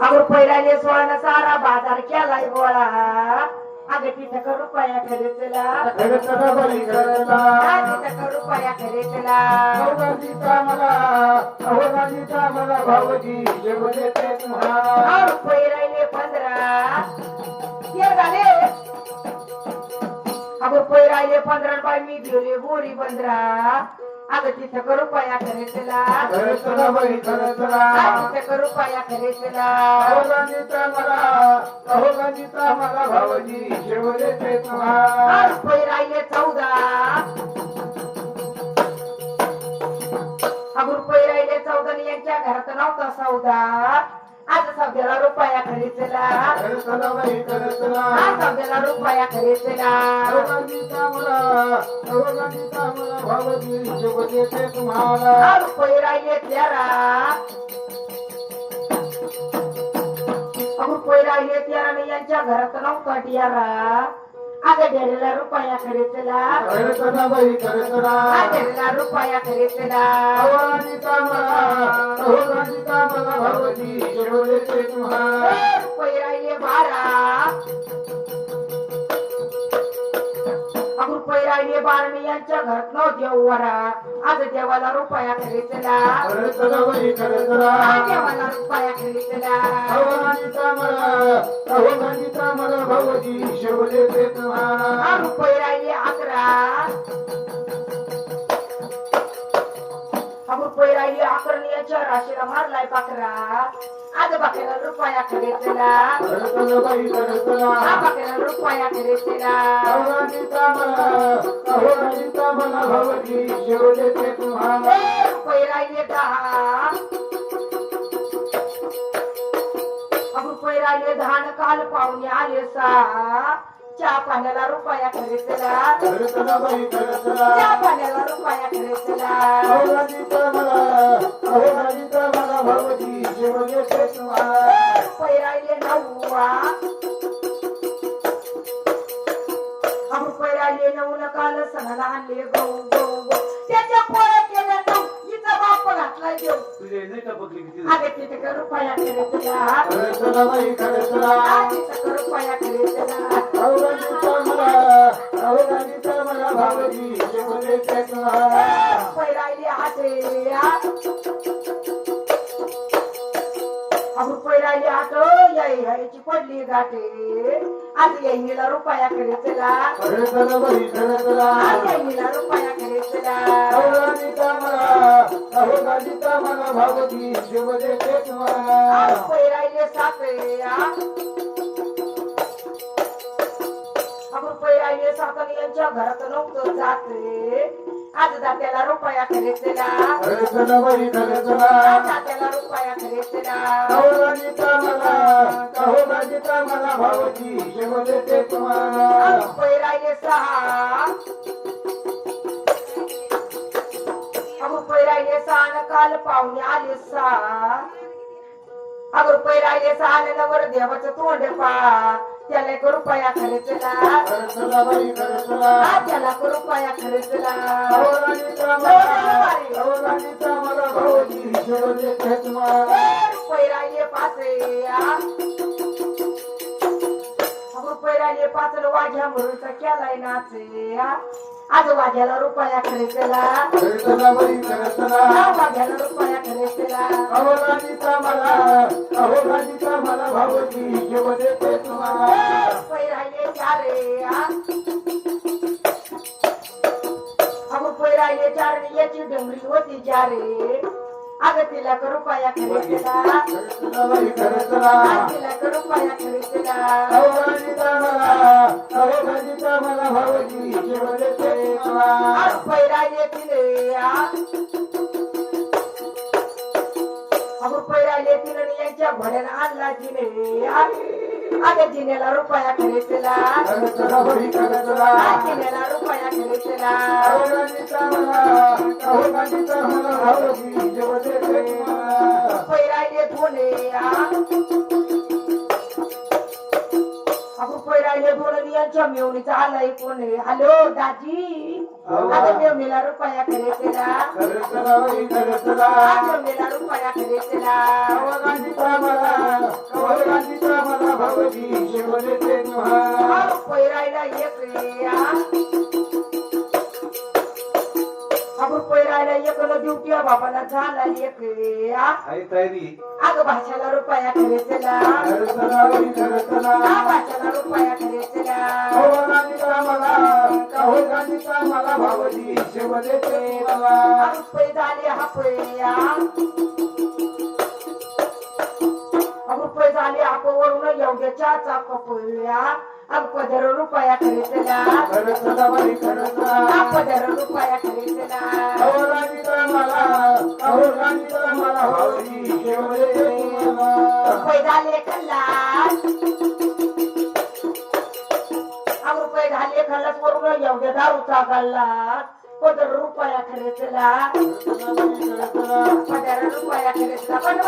अगं पहिला सोळा सारा बाजार केलाय गोळा अगं तिथं का रुपया खरेदला तिथं का रुपया खरेदला रुपये राहिले 15 ते झाले अगं रुपये राहिले 15 बाय मी दिले बोरी 15 अगं तिथं का रुपया खरेदला तिथं का रुपया खरेदला रुपये राहिले 14 अगं रुपये राहिले 14 आणि यांच्या घरात नव्हता सौदा आज सौद्याला रुपया खरेदला सौद्याला रुपया खरेदला रुपये राहिले 13 रुपये राहिले 13 आणि यांच्या घरात नव्हता 11 अगं डेरेला रुपया खरेदला डेरेला रुपया खरेदला रुपये राहिले 12 रुपये राहिले 12 आणि यांच्या घरात नव्हते वरा आज देवाला रुपया खरेदला देवाला रुपया खरेदला रुपये राहिले 11 रुपये राहिले 11 आणि याच्या राशीला मारलाय पाकरा आज बाकीला रुपया खरेदला बाकीला रुपया खरेदला रुपये राहिले 10 रुपये राहिले 10 न काल पाहुणे आले 6 चहा पाण्याला रुपया खरेदला चहा पाण्याला रुपया खरेदला रुपये राहिले 9 रुपये राहिले 9 न काल सणाला आणले गहू गहू त्याच्या पोळ्या केल्या 9 हिचा बाप घातला देऊ अगं तिथे का रुपया खरेदला तिथे का रुपया खरेदला रुपये राहिले 8 रुपये राहिले 8 यायची पडली गाठे आज येईला रुपया खरेदला येईला रुपया खरेदला रुपये राहिले 7 रुपये राहिले 7 आणि यांच्या घरात नव्हतं जाते आज जात्याला रुपया खरेदला जात्याला रुपया खरेदला रुपये राहिले 6 रुपये राहिले 6 न काल पाहुणे आले 6 अगं रुपये राहिले 6 न नवर देवाचं तोंड पा त्याला 1 रुपया खरेदला त्याला 1 रुपया खरेदला रुपये राहिले 5 रुपये राहिले 5 वाघ्या मुरुचा केलाय नाचे आज वाघ्याला रुपया खरेदला वाघ्याला रुपया खरेदला रुपये राहिले 4 रुपये राहिले 4 आणि याची डोंगरी होती 4 अगं तिला 1 रुपया खरेदला तिला 1 रुपया खरेदला रुपये राहिले 3 रुपये राहिले 3 आणि यांच्या घोड्याला आणला तिने अगं जिनेला रुपया खरेदला जिनेला रुपया खरेदला रुपये राहिले 2 रुपये राहिले 2 आणि यांच्या मेवणीचा आलाय कोण हॅलो दाजी अगं मेला रुपया खरे तिला अगं मेला रुपया खरे तिला पैरायला एक अगं पैरायला एक ड्युटी बाबाला झाला एक अगं भाषाला रुपया खरे तिला भाषाला रुपया खरे तिला रुपये झाले हा पया रुपये झाले आपवरून एवढ्याच्या चाकपया अग पदर रुपया खरेदला पदर रुपया खरेदला रुपये झाले खल्लास रुपये झाले खल्लास वरून एवढ्या दारूचा गल्लास पदर रुपया खरेदला पदर रुपया खरेदला पण